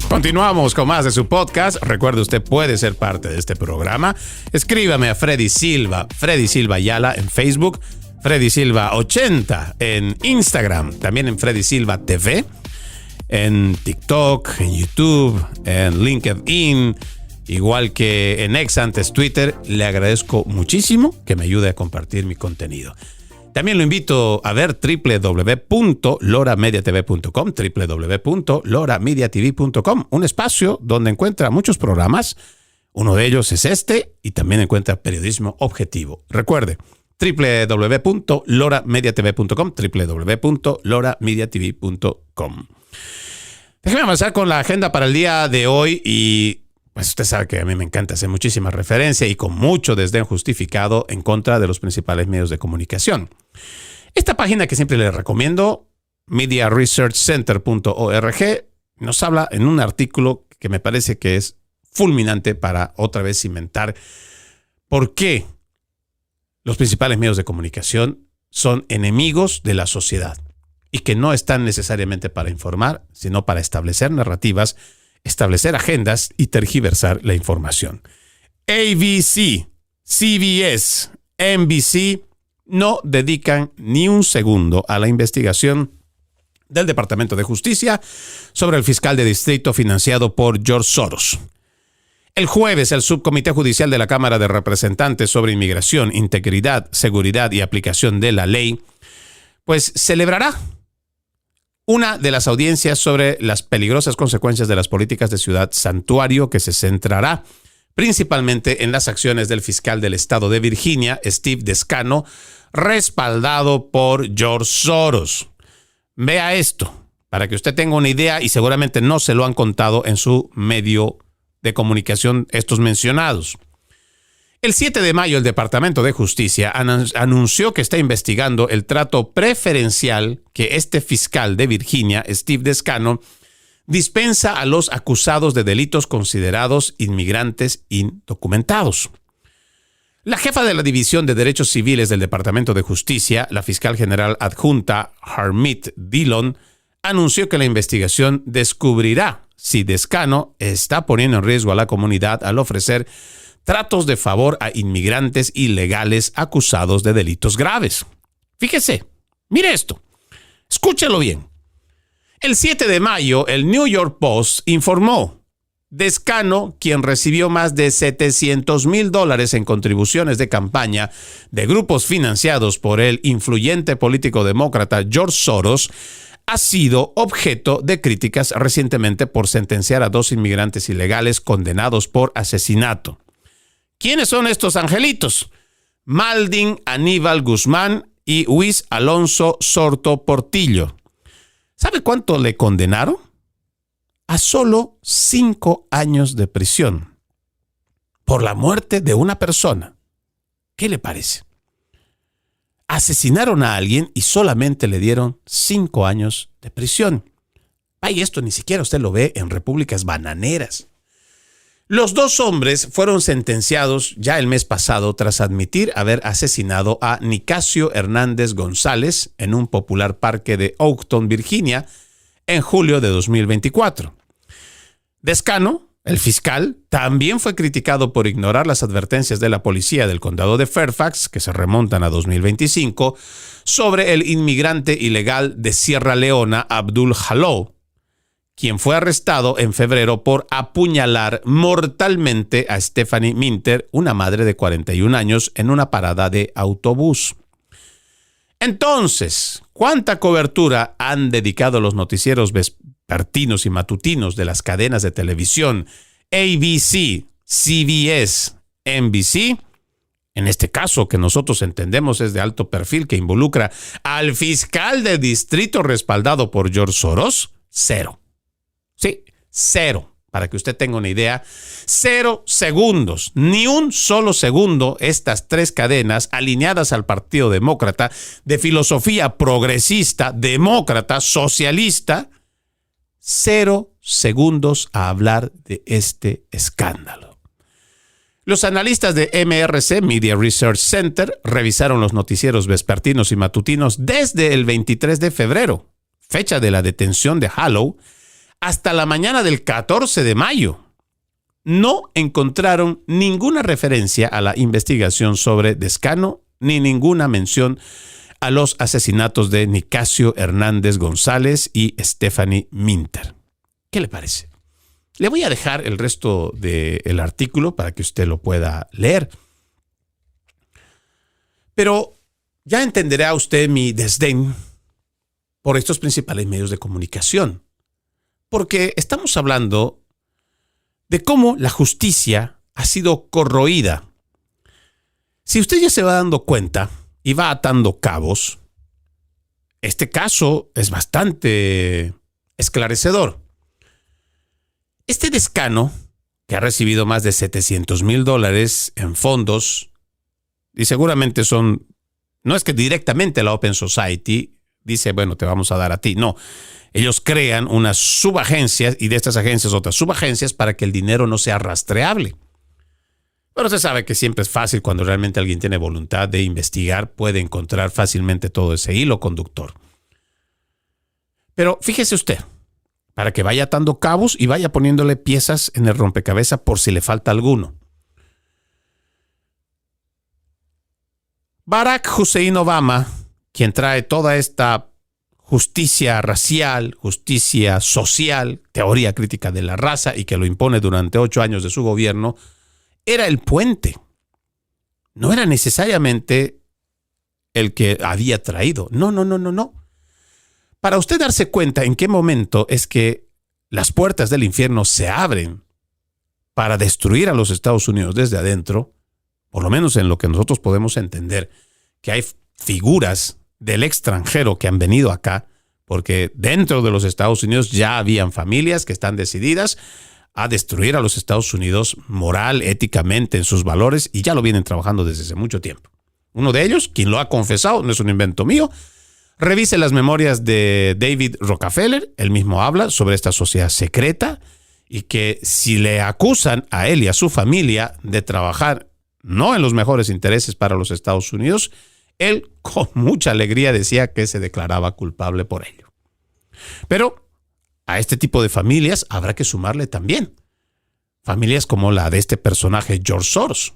Continuamos con más de su podcast. Recuerde, usted puede ser parte de este programa. Escríbame a Freddy Silva Ayala en Facebook, Freddy Silva 80 en Instagram, también en Freddy Silva TV, en TikTok, en YouTube, en LinkedIn, igual que en X, antes Twitter. Le agradezco muchísimo que me ayude a compartir mi contenido. También lo invito a ver www.loramediatv.com, www.loramediatv.com, un espacio donde encuentra muchos programas. Uno de ellos es este y también encuentra periodismo objetivo. Recuerde, www.loramediatv.com, www.loramediatv.com. Déjeme avanzar con la agenda para el día de hoy y pues usted sabe que a mí me encanta hacer muchísima referencia y con mucho desdén justificado en contra de los principales medios de comunicación. Esta página que siempre les recomiendo, mediaresearchcenter.org, nos habla en un artículo que me parece que es fulminante para otra vez cimentar por qué los principales medios de comunicación son enemigos de la sociedad y que no están necesariamente para informar, sino para establecer narrativas, establecer agendas y tergiversar la información. ABC, CBS, NBC no dedican ni un segundo a la investigación del Departamento de Justicia sobre el fiscal de distrito financiado por George Soros. El jueves, el Subcomité Judicial de la Cámara de Representantes sobre Inmigración, Integridad, Seguridad y Aplicación de la Ley, pues celebrará una de las audiencias sobre las peligrosas consecuencias de las políticas de ciudad santuario, que se centrará principalmente en las acciones del fiscal del estado de Virginia, Steve Descano, respaldado por George Soros. Vea esto, para que usted tenga una idea, y seguramente no se lo han contado en su medio de comunicación estos mencionados. El 7 de mayo, el Departamento de Justicia anunció que está investigando el trato preferencial que este fiscal de Virginia, Steve Descano, dispensa a los acusados de delitos considerados inmigrantes indocumentados. La jefa de la División de Derechos Civiles del Departamento de Justicia, la fiscal general adjunta Harmeet Dillon, anunció que la investigación descubrirá si Descano está poniendo en riesgo a la comunidad al ofrecer tratos de favor a inmigrantes ilegales acusados de delitos graves. Fíjese, mire esto, escúchelo bien. El 7 de mayo, el New York Post informó: Descano, quien recibió más de $700,000 en contribuciones de campaña de grupos financiados por el influyente político demócrata George Soros, ha sido objeto de críticas recientemente por sentenciar a 2 inmigrantes ilegales condenados por asesinato. ¿Quiénes son estos angelitos? Maldin Aníbal Guzmán y Luis Alonso Sorto Portillo. ¿Sabe cuánto le condenaron? A solo 5 años de prisión por la muerte de una persona. ¿Qué le parece? Asesinaron a alguien y solamente le dieron 5 años de prisión. Ay, esto ni siquiera usted lo ve en repúblicas bananeras. Los 2 hombres fueron sentenciados ya el mes pasado tras admitir haber asesinado a Nicasio Hernández González en un popular parque de Oakton, Virginia, en julio de 2024. Descano, el fiscal, también fue criticado por ignorar las advertencias de la policía del condado de Fairfax, que se remontan a 2025, sobre el inmigrante ilegal de Sierra Leona, Abdul Jalou, quien fue arrestado en febrero por apuñalar mortalmente a Stephanie Minter, una madre de 41 años, en una parada de autobús. Entonces, ¿cuánta cobertura han dedicado los noticieros vespertinos y matutinos de las cadenas de televisión ABC, CBS, NBC? En este caso, que nosotros entendemos es de alto perfil, que involucra al fiscal de distrito respaldado por George Soros, 0. Sí, 0. Para que usted tenga una idea, 0 segundos, ni un solo segundo, estas 3 cadenas alineadas al Partido Demócrata, de filosofía progresista, demócrata, socialista, 0 segundos a hablar de este escándalo. Los analistas de MRC, Media Research Center, revisaron los noticieros vespertinos y matutinos desde el 23 de febrero, fecha de la detención de Jalou, hasta la mañana del 14 de mayo. No encontraron ninguna referencia a la investigación sobre Descano ni ninguna mención a los asesinatos de Nicasio Hernández González y Stephanie Minter. ¿Qué le parece? Le voy a dejar el resto del artículo para que usted lo pueda leer. Pero ya entenderá usted mi desdén por estos principales medios de comunicación. Porque estamos hablando de cómo la justicia ha sido corroída. Si usted ya se va dando cuenta y va atando cabos, este caso es bastante esclarecedor. Este Descano que ha recibido más de $700,000 en fondos, y seguramente no es que directamente la Open Society dice, bueno, te vamos a dar a ti. No, ellos crean unas subagencias y de estas agencias otras subagencias para que el dinero no sea rastreable. Pero se sabe que siempre es fácil cuando realmente alguien tiene voluntad de investigar, puede encontrar fácilmente todo ese hilo conductor. Pero fíjese usted, para que vaya atando cabos y vaya poniéndole piezas en el rompecabezas por si le falta alguno. Barack Hussein Obama, quien trae toda esta justicia racial, justicia social, teoría crítica de la raza y que lo impone durante 8 años de su gobierno, era el puente. No era necesariamente el que había traído. No. Para usted darse cuenta en qué momento es que las puertas del infierno se abren para destruir a los Estados Unidos desde adentro, por lo menos en lo que nosotros podemos entender, que hay figuras del extranjero que han venido acá, porque dentro de los Estados Unidos ya habían familias que están decididas a destruir a los Estados Unidos moral, éticamente, en sus valores, y ya lo vienen trabajando desde hace mucho tiempo. Uno de ellos, quien lo ha confesado, no es un invento mío, revise las memorias de David Rockefeller, él mismo habla sobre esta sociedad secreta, y que si le acusan a él y a su familia de trabajar no en los mejores intereses para los Estados Unidos, él con mucha alegría decía que se declaraba culpable por ello. Pero a este tipo de familias habrá que sumarle también familias como la de este personaje George Soros,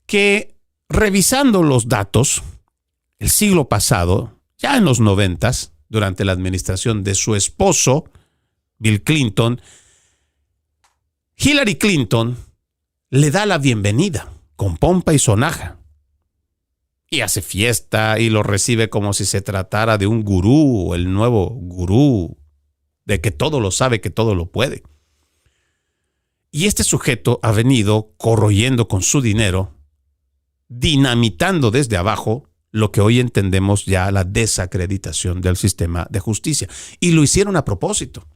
que revisando los datos, el siglo pasado, ya en los 90s, durante la administración de su esposo, Bill Clinton, Hillary Clinton le da la bienvenida con pompa y sonaja. Y hace fiesta y lo recibe como si se tratara de un gurú o el nuevo gurú, de que todo lo sabe, que todo lo puede. Y este sujeto ha venido corroyendo con su dinero, dinamitando desde abajo lo que hoy entendemos ya la desacreditación del sistema de justicia. Y lo hicieron a propósito.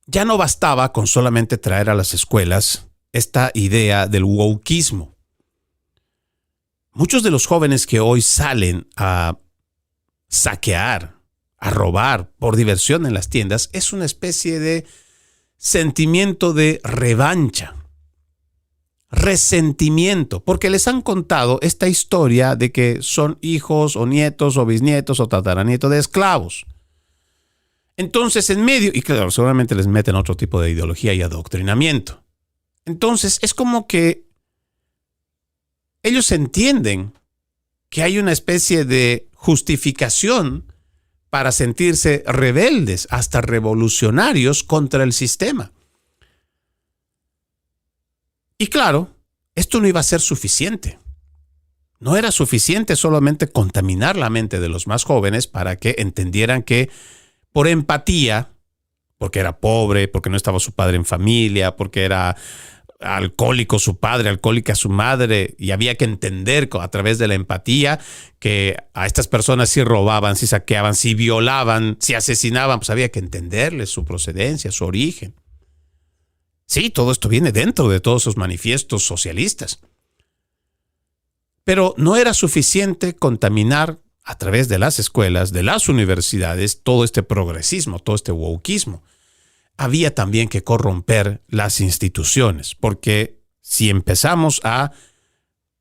Ya no bastaba con solamente traer a las escuelas esta idea del wokeismo. Muchos de los jóvenes que hoy salen a saquear, a robar por diversión en las tiendas, es una especie de sentimiento de revancha, resentimiento, porque les han contado esta historia de que son hijos o nietos o bisnietos o tataranietos de esclavos. Entonces, en medio, y claro, seguramente les meten otro tipo de ideología y adoctrinamiento. Entonces, es como que ellos entienden que hay una especie de justificación para sentirse rebeldes, hasta revolucionarios contra el sistema. Y claro, esto no iba a ser suficiente. No era suficiente solamente contaminar la mente de los más jóvenes para que entendieran que por empatía, porque era pobre, porque no estaba su padre en familia, porque era alcohólico su padre, alcohólica su madre, y había que entender a través de la empatía que a estas personas si robaban, si saqueaban, si violaban, si asesinaban, pues había que entenderles su procedencia, su origen. Sí, todo esto viene dentro de todos esos manifiestos socialistas. Pero no era suficiente contaminar a través de las escuelas, de las universidades, todo este progresismo, todo este wokeismo. Había también que corromper las instituciones, porque si empezamos a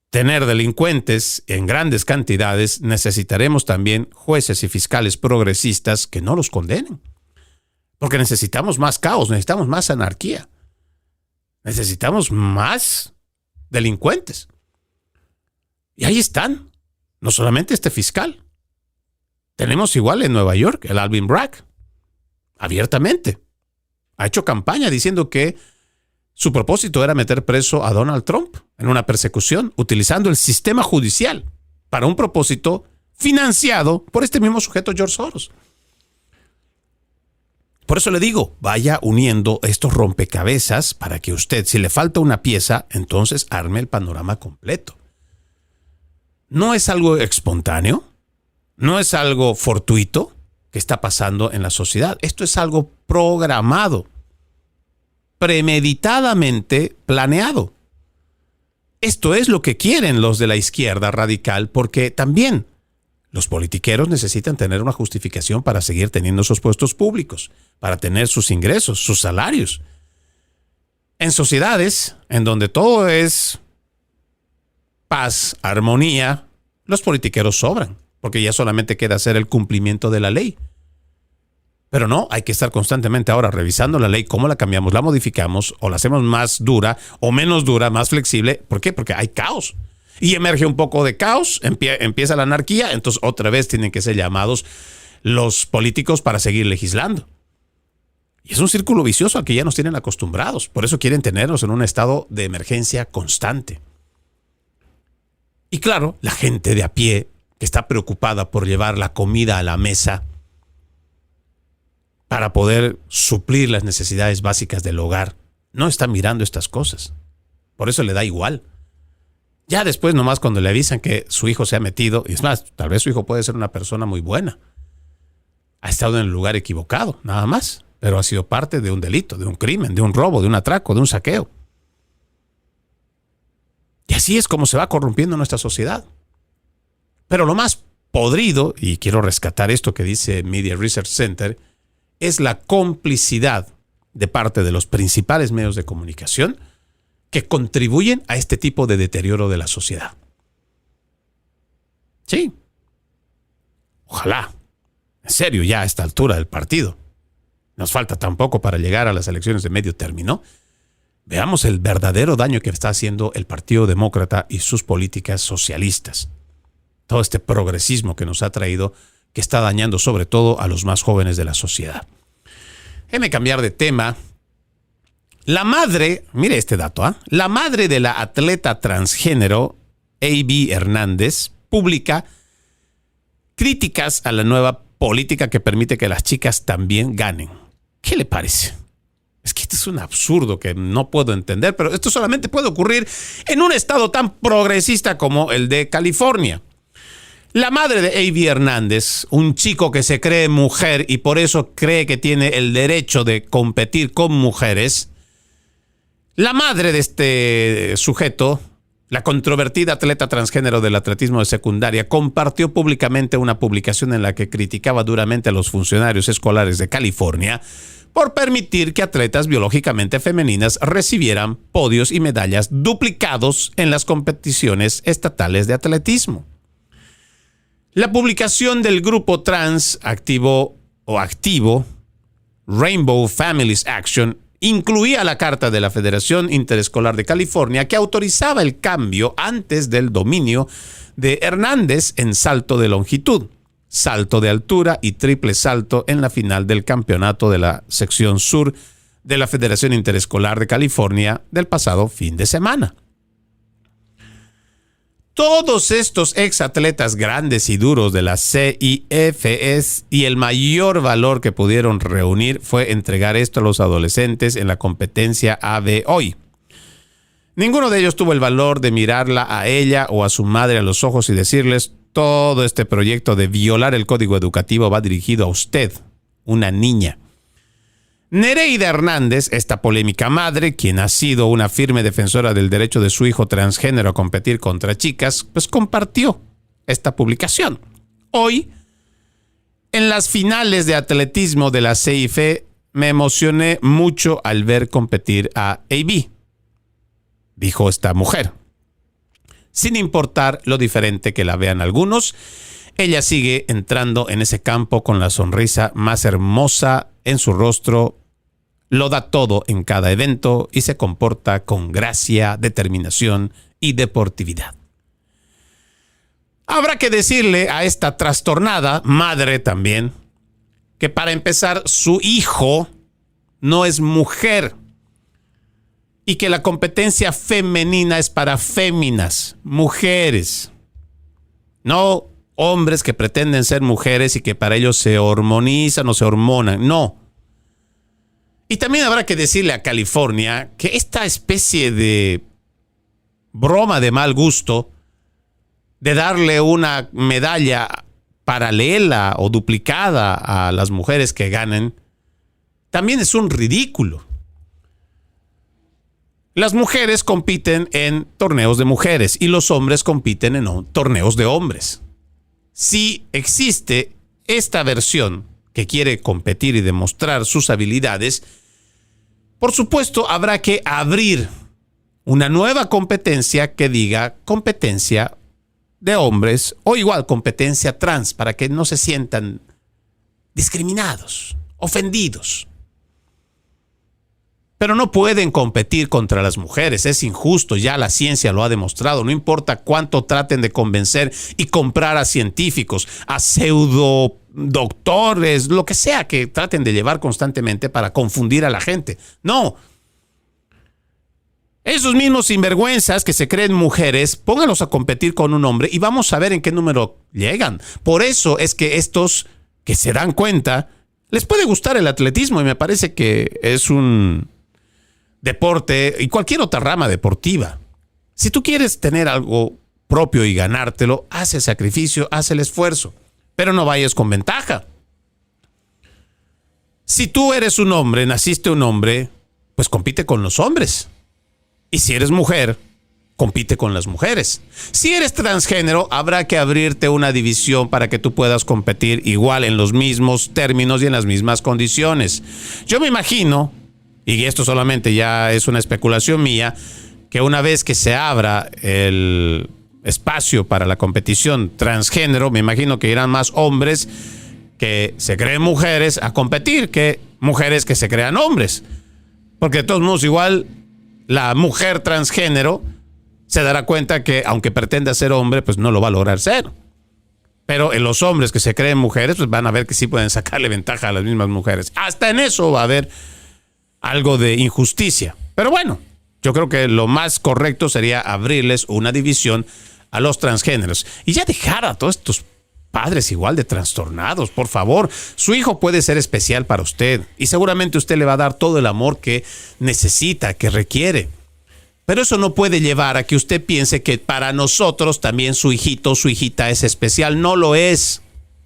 tener delincuentes en grandes cantidades, necesitaremos también jueces y fiscales progresistas que no los condenen. Porque necesitamos más caos, necesitamos más anarquía, necesitamos más delincuentes. Y ahí están, no solamente este fiscal. Tenemos igual en Nueva York, el Alvin Bragg, abiertamente. Ha hecho campaña diciendo que su propósito era meter preso a Donald Trump en una persecución, utilizando el sistema judicial para un propósito financiado por este mismo sujeto George Soros. Por eso le digo, vaya uniendo estos rompecabezas para que usted, si le falta una pieza, entonces arme el panorama completo. No es algo espontáneo, no es algo fortuito que está pasando en la sociedad. Esto es algo programado. premeditadamente planeado. Esto es lo que quieren los de la izquierda radical, porque también los politiqueros necesitan tener una justificación para seguir teniendo esos puestos públicos, para tener sus ingresos, sus salarios. En sociedades en donde todo es paz, armonía, los politiqueros sobran, porque ya solamente queda hacer el cumplimiento de la ley. Pero no, hay que estar constantemente ahora revisando la ley, cómo la cambiamos, la modificamos, o la hacemos más dura o menos dura, más flexible. ¿Por qué? Porque hay caos. Y emerge un poco de caos, empieza la anarquía, entonces otra vez tienen que ser llamados los políticos para seguir legislando. Y es un círculo vicioso al que ya nos tienen acostumbrados. Por eso quieren tenernos en un estado de emergencia constante. Y claro, la gente de a pie que está preocupada por llevar la comida a la mesa para poder suplir las necesidades básicas del hogar, no está mirando estas cosas. Por eso le da igual. Ya después, nomás cuando le avisan que su hijo se ha metido, y es más, tal vez su hijo puede ser una persona muy buena. Ha estado en el lugar equivocado, nada más, pero ha sido parte de un delito, de un crimen, de un robo, de un atraco, de un saqueo. Y así es como se va corrompiendo nuestra sociedad. Pero lo más podrido, y quiero rescatar esto que dice Media Research Center, es la complicidad de parte de los principales medios de comunicación que contribuyen a este tipo de deterioro de la sociedad. Sí. Ojalá. En serio, ya a esta altura del partido. Nos falta tampoco para llegar a las elecciones de medio término. Veamos el verdadero daño que está haciendo el Partido Demócrata y sus políticas socialistas. Todo este progresismo que nos ha traído, que está dañando sobre todo a los más jóvenes de la sociedad. Déjeme cambiar de tema. La madre, mire este dato, la madre de la atleta transgénero A.B. Hernández publica críticas a la nueva política que permite que las chicas también ganen. ¿Qué le parece? Es que esto es un absurdo que no puedo entender, pero esto solamente puede ocurrir en un estado tan progresista como el de California. La madre de A.B. Hernández, un chico que se cree mujer y por eso cree que tiene el derecho de competir con mujeres, la madre de este sujeto, la controvertida atleta transgénero del atletismo de secundaria, compartió públicamente una publicación en la que criticaba duramente a los funcionarios escolares de California por permitir que atletas biológicamente femeninas recibieran podios y medallas duplicados en las competiciones estatales de atletismo. La publicación del grupo trans activo Rainbow Families Action incluía la carta de la Federación Interescolar de California que autorizaba el cambio antes del dominio de Hernández en salto de longitud, salto de altura y triple salto en la final del campeonato de la sección sur de la Federación Interescolar de California del pasado fin de semana. Todos estos exatletas grandes y duros de la CIFS y el mayor valor que pudieron reunir fue entregar esto a los adolescentes en la competencia AB hoy. Ninguno de ellos tuvo el valor de mirarla a ella o a su madre a los ojos y decirles: todo este proyecto de violar el código educativo va dirigido a usted, una niña. Nereida Hernández, esta polémica madre, quien ha sido una firme defensora del derecho de su hijo transgénero a competir contra chicas, pues compartió esta publicación. Hoy, en las finales de atletismo de la CIF, me emocioné mucho al ver competir a A.B., dijo esta mujer. Sin importar lo diferente que la vean algunos, ella sigue entrando en ese campo con la sonrisa más hermosa en su rostro. Lo da todo en cada evento y se comporta con gracia, determinación y deportividad. Habrá que decirle a esta trastornada madre también que para empezar su hijo no es mujer y que la competencia femenina es para féminas, mujeres, no hombres que pretenden ser mujeres y que para ellos se hormonizan o se hormonan, no. Y también habrá que decirle a California que esta especie de broma de mal gusto de darle una medalla paralela o duplicada a las mujeres que ganen, también es un ridículo. Las mujeres compiten en torneos de mujeres y los hombres compiten en torneos de hombres. Si existe esta versión que quiere competir y demostrar sus habilidades, por supuesto habrá que abrir una nueva competencia que diga competencia de hombres o igual competencia trans para que no se sientan discriminados, ofendidos. Pero no pueden competir contra las mujeres, es injusto, ya la ciencia lo ha demostrado, no importa cuánto traten de convencer y comprar a científicos, a pseudo doctores, lo que sea que traten de llevar constantemente para confundir a la gente. No. Esos mismos sinvergüenzas que se creen mujeres, pónganlos a competir con un hombre y vamos a ver en qué número llegan. Por eso es que estos que se dan cuenta, les puede gustar el atletismo y me parece que es un deporte y cualquier otra rama deportiva. Si tú quieres tener algo propio y ganártelo, haz el sacrificio, haz el esfuerzo, pero no vayas con ventaja. Si tú eres un hombre, naciste un hombre, pues compite con los hombres. Y si eres mujer, compite con las mujeres. Si eres transgénero, habrá que abrirte una división para que tú puedas competir igual en los mismos términos y en las mismas condiciones. Yo me imagino, y esto solamente ya es una especulación mía, que una vez que se abra el espacio para la competición transgénero, me imagino que irán más hombres que se creen mujeres a competir que mujeres que se crean hombres. Porque de todos modos igual la mujer transgénero se dará cuenta que aunque pretenda ser hombre, pues no lo va a lograr ser. Pero en los hombres que se creen mujeres, pues van a ver que sí pueden sacarle ventaja a las mismas mujeres. Hasta en eso va a haber algo de injusticia. Pero bueno, yo creo que lo más correcto sería abrirles una división a los transgéneros. Y ya dejar a todos estos padres igual de trastornados, por favor. Su hijo puede ser especial para usted y seguramente usted le va a dar todo el amor que necesita, que requiere. Pero eso no puede llevar a que usted piense que para nosotros también su hijito o su hijita es especial. No lo es.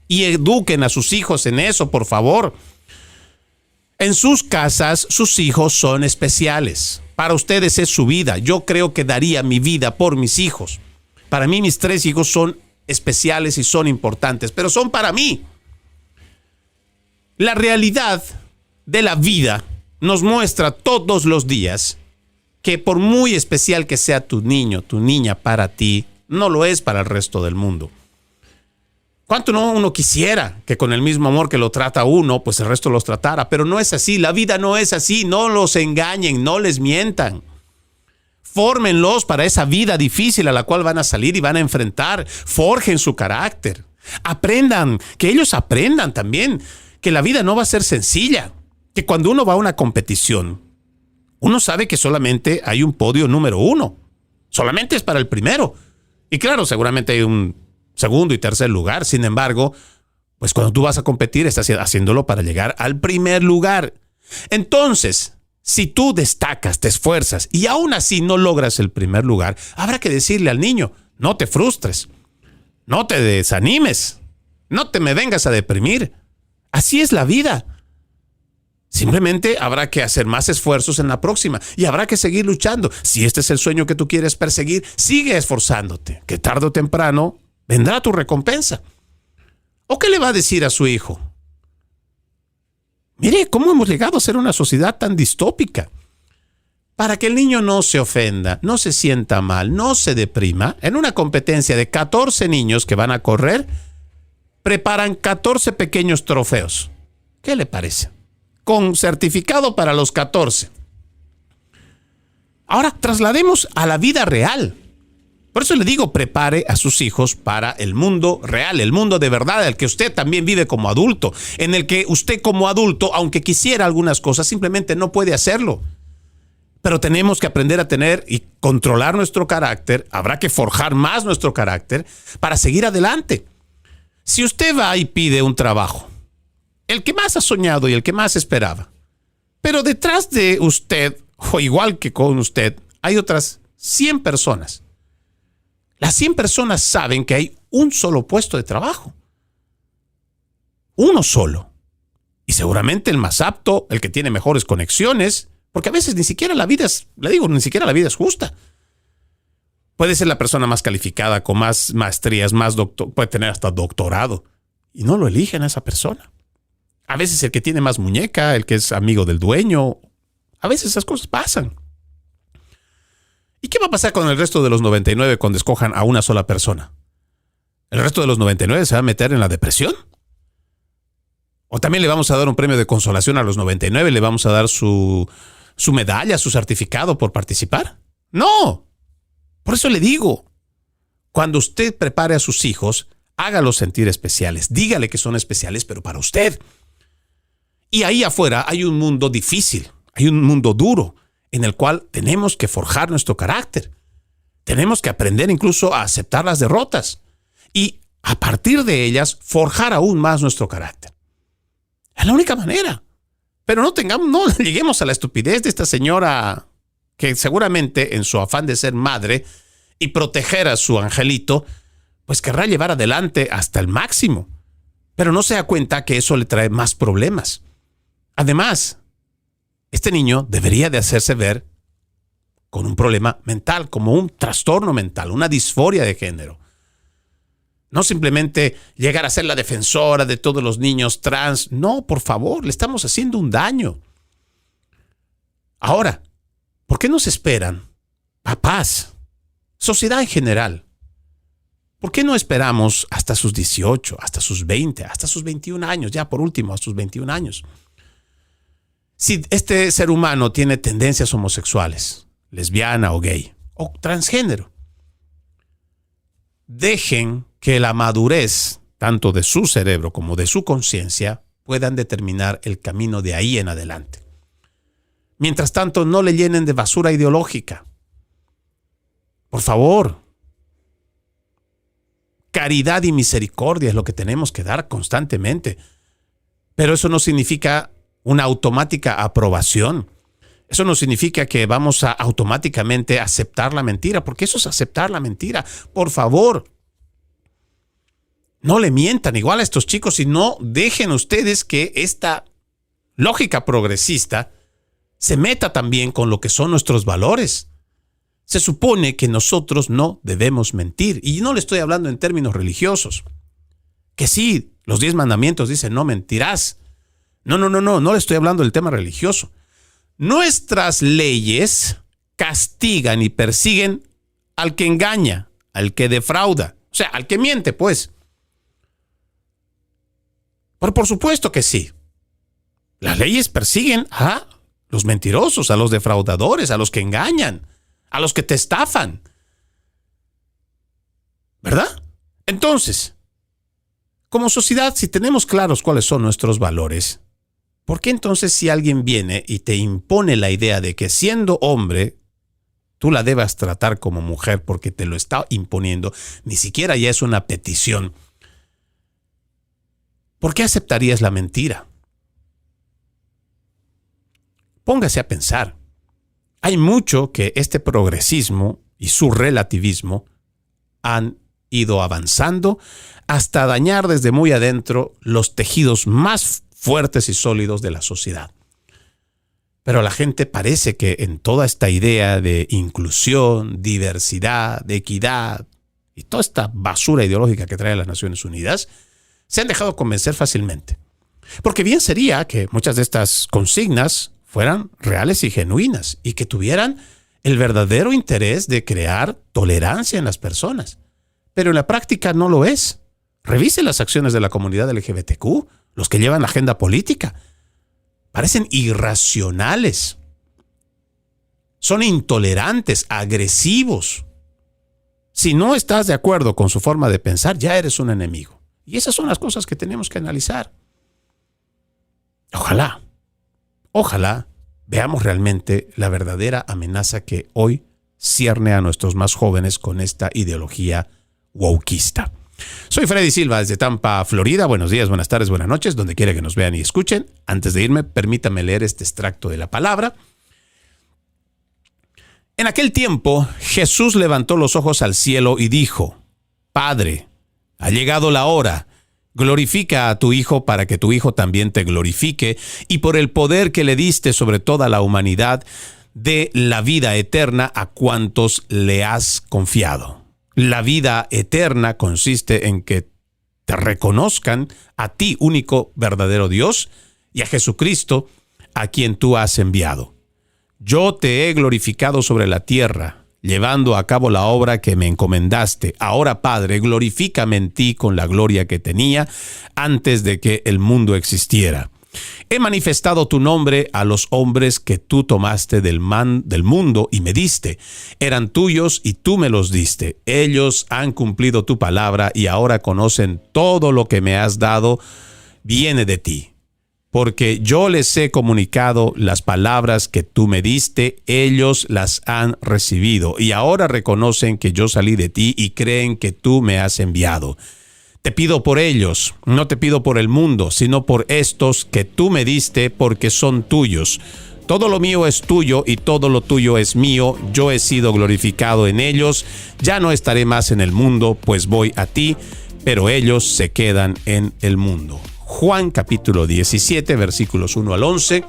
Y eduquen a sus hijos en eso, por favor. En sus casas, sus hijos son especiales. Para ustedes es su vida. Yo creo que daría mi vida por mis hijos. Para mí, mis 3 hijos son especiales y son importantes, pero son para mí. La realidad de la vida nos muestra todos los días que por muy especial que sea tu niño, tu niña para ti, no lo es para el resto del mundo. ¿Cuánto no uno quisiera que con el mismo amor que lo trata uno, pues el resto los tratara? Pero no es así, la vida no es así, no los engañen, no les mientan. Fórmenlos para esa vida difícil a la cual van a salir y van a enfrentar. Forjen su carácter. Aprendan, que ellos aprendan también que la vida no va a ser sencilla. Que cuando uno va a una competición, uno sabe que solamente hay un podio número 1. Solamente es para el primero. Y claro, seguramente hay un segundo y tercer lugar. Sin embargo, pues cuando tú vas a competir, estás haciéndolo para llegar al primer lugar. Entonces, si tú destacas, te esfuerzas y aún así no logras el primer lugar, habrá que decirle al niño, no te frustres, no te desanimes, no te me vengas a deprimir. Así es la vida. Simplemente habrá que hacer más esfuerzos en la próxima y habrá que seguir luchando. Si este es el sueño que tú quieres perseguir, sigue esforzándote, que tarde o temprano vendrá tu recompensa. ¿O qué le va a decir a su hijo? Mire cómo hemos llegado a ser una sociedad tan distópica. Para que el niño no se ofenda, no se sienta mal, no se deprima, en una competencia de 14 niños que van a correr, preparan 14 pequeños trofeos. ¿Qué le parece? Con certificado para los 14. Ahora traslademos a la vida real. Por eso le digo, prepare a sus hijos para el mundo real, el mundo de verdad, el que usted también vive como adulto, en el que usted como adulto, aunque quisiera algunas cosas, simplemente no puede hacerlo. Pero tenemos que aprender a tener y controlar nuestro carácter, habrá que forjar más nuestro carácter para seguir adelante. Si usted va y pide un trabajo, el que más ha soñado y el que más esperaba, pero detrás de usted, o igual que con usted, hay otras 100 personas. Las 100 personas saben que hay un solo puesto de trabajo. Uno solo. Y seguramente el más apto, el que tiene mejores conexiones, Porque a veces ni siquiera la vida es justa. Puede ser la persona más calificada, con más maestrías, puede tener hasta doctorado. Y no lo eligen a esa persona. A veces el que tiene más muñeca, el que es amigo del dueño, a veces esas cosas pasan. ¿Y qué va a pasar con el resto de los 99 cuando escojan a una sola persona? ¿El resto de los 99 se va a meter en la depresión? ¿O también le vamos a dar un premio de consolación a los 99? ¿Le vamos a dar su medalla, su certificado por participar? ¡No! Por eso le digo, cuando usted prepare a sus hijos, hágalos sentir especiales. Dígale que son especiales, pero para usted. Y ahí afuera hay un mundo difícil, hay un mundo duro, en el cual tenemos que forjar nuestro carácter. Tenemos que aprender incluso a aceptar las derrotas y a partir de ellas forjar aún más nuestro carácter. Es la única manera. Pero no lleguemos a la estupidez de esta señora que seguramente en su afán de ser madre y proteger a su angelito, pues querrá llevar adelante hasta el máximo. Pero no se da cuenta que eso le trae más problemas. Además, este niño debería de hacerse ver con un problema mental, como un trastorno mental, una disforia de género. No simplemente llegar a ser la defensora de todos los niños trans. No, por favor, le estamos haciendo un daño. Ahora, ¿por qué no se esperan? Papás, sociedad en general. ¿Por qué no esperamos hasta sus 18, hasta sus 20, hasta sus 21 años? Ya por último, a sus 21 años. Si este ser humano tiene tendencias homosexuales, lesbiana o gay, o transgénero, dejen que la madurez, tanto de su cerebro como de su conciencia, puedan determinar el camino de ahí en adelante. Mientras tanto, no le llenen de basura ideológica. Por favor. Caridad y misericordia es lo que tenemos que dar constantemente. Pero eso no significa una automática aprobación. Eso no significa que vamos a automáticamente aceptar la mentira, porque eso es aceptar la mentira. Por favor, no le mientan igual a estos chicos y no dejen ustedes que esta lógica progresista se meta también con lo que son nuestros valores. Se supone que nosotros no debemos mentir. Y no le estoy hablando en términos religiosos. Que sí, los 10 mandamientos dicen no mentirás. No le estoy hablando del tema religioso. Nuestras leyes castigan y persiguen al que engaña, al que defrauda, o sea, al que miente, pues. Pero por supuesto que sí. Las leyes persiguen a los mentirosos, a los defraudadores, a los que engañan, a los que te estafan. ¿Verdad? Entonces, como sociedad, si tenemos claros cuáles son nuestros valores, ¿por qué entonces si alguien viene y te impone la idea de que siendo hombre, tú la debas tratar como mujer porque te lo está imponiendo, ni siquiera ya es una petición? ¿Por qué aceptarías la mentira? Póngase a pensar. Hay mucho que este progresismo y su relativismo han ido avanzando hasta dañar desde muy adentro los tejidos más fuertes y sólidos de la sociedad. Pero la gente parece que en toda esta idea de inclusión, diversidad, de equidad y toda esta basura ideológica que trae las Naciones Unidas, se han dejado convencer fácilmente. Porque bien sería que muchas de estas consignas fueran reales y genuinas y que tuvieran el verdadero interés de crear tolerancia en las personas. Pero en la práctica no lo es. Revise las acciones de la comunidad LGBTQ, los que llevan la agenda política. Parecen irracionales. Son intolerantes, agresivos. Si no estás de acuerdo con su forma de pensar, ya eres un enemigo. Y esas son las cosas que tenemos que analizar. Ojalá veamos realmente la verdadera amenaza que hoy cierne a nuestros más jóvenes con esta ideología wokeista. Soy Freddy Silva desde Tampa, Florida. Buenos días, buenas tardes, buenas noches, donde quiera que nos vean y escuchen. Antes de irme, permítame leer este extracto de la palabra. En aquel tiempo, Jesús levantó los ojos al cielo y dijo: Padre, ha llegado la hora. Glorifica a tu Hijo para que tu Hijo también te glorifique, y por el poder que le diste sobre toda la humanidad, dé la vida eterna a cuantos le has confiado. La vida eterna consiste en que te reconozcan a ti, único verdadero Dios, y a Jesucristo, a quien tú has enviado. Yo te he glorificado sobre la tierra, llevando a cabo la obra que me encomendaste. Ahora, Padre, glorifícame en ti con la gloria que tenía antes de que el mundo existiera. He manifestado tu nombre a los hombres que tú tomaste del mundo y me diste. Eran tuyos y tú me los diste. Ellos han cumplido tu palabra y ahora conocen todo lo que me has dado viene de ti. Porque yo les he comunicado las palabras que tú me diste, ellos las han recibido y ahora reconocen que yo salí de ti y creen que tú me has enviado. Te pido por ellos, no te pido por el mundo, sino por estos que tú me diste, porque son tuyos. Todo lo mío es tuyo y todo lo tuyo es mío. Yo he sido glorificado en ellos. Ya no estaré más en el mundo, pues voy a ti, pero ellos se quedan en el mundo. Juan capítulo 17, versículos 1 al 11.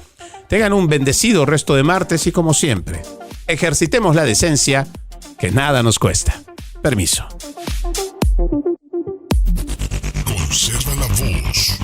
Tengan un bendecido resto de martes y, como siempre, ejercitemos la decencia, que nada nos cuesta. Permiso. Conserva la voz.